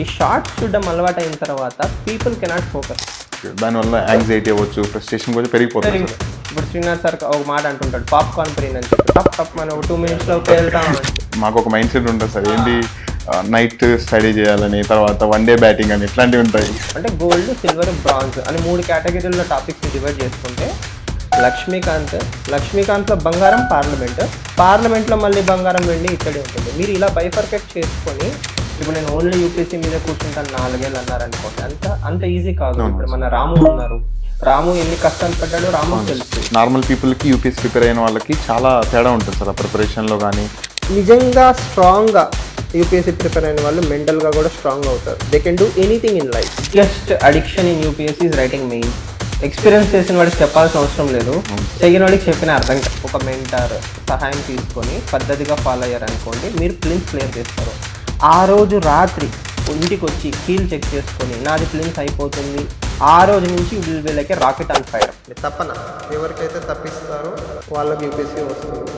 ఈ షార్ట్స్ చూడడం అలవాటు అయిన తర్వాత పీపుల్ కెనాట్ ఫోకస్. దానివల్ల యాంగ్జైటీ అవ్వచ్చు, ఫ్రస్ట్రేషన్ కూడా పెరిగిపోతుంది. ఇప్పుడు శ్రీనాథ్ సార్ ఒక మాట అంటుంటాడు, పాప్కార్న్ బ్రెయిన్ అని చెప్పి. టప్ టప్ మనం 2 minutesలో వెళ్తాం. మాకు ఒక మైండ్ సెట్ ఉంటుంది సార్, ఏంటి నైట్ స్టడీ చేయాలని, తర్వాత 1 day బ్యాటింగ్ అని ఇట్లాంటివి ఉంటాయి. అంటే గోల్డ్, సిల్వర్, బ్రాంజ్ అని 3 కేటగిరీల్లో టాపిక్స్ని డివైడ్ చేసుకుంటే లక్ష్మీకాంత్లో బంగారం పార్లమెంట్లో మళ్ళీ బంగారం, వెండి ఇక్కడే ఉంటుంది. మీరు ఇలా బైఫర్కెట్ చేసుకొని ఇప్పుడు నేను ఓన్లీ యూపీఎస్సీ మీద కూర్చుంటాను 4 ఏళ్ళు అన్నారనుకోండి, అంత ఈజీ కాదు. ఇప్పుడు మన రాము ఉన్నారు, రాము ఎన్ని కష్టాలు పడ్డాడో రాము తెలుసు. నార్మల్ పీపుల్కి యూపీఎస్సీ ప్రిపేర్ అయిన వాళ్ళకి చాలా తేడా ఉంటుంది సార్ ఆ ప్రిపరేషన్లో. కానీ నిజంగా స్ట్రాంగ్గా యూపీఎస్సీ ప్రిపేర్ అయిన వాళ్ళు మెంటల్గా కూడా స్ట్రాంగ్ అవుతారు. They can do anything in life. Just addiction in UPSC is writing main. Experience చేసిన వాడికి చెప్పాల్సిన అవసరం లేదు, చెయ్యని వాడికి చెప్పిన అర్థం కాదు. ఒక మెంటర్ సహాయం తీసుకొని పద్ధతిగా ఫాలో అయ్యారనుకోండి, మీరు ప్లిమ్స్ క్లియర్ చేస్తారు. ఆ రోజు రాత్రి ఇంటికి వచ్చి కీల్ చెక్ చేసుకొని నాది ప్లిమ్స్ అయిపోతుంది, ఆ రోజు నుంచి will be like a rocket on fire. తప్పన ఎవరికైతే తప్పిస్తారో వాళ్ళకి యూపీఎస్సీ వస్తుంది.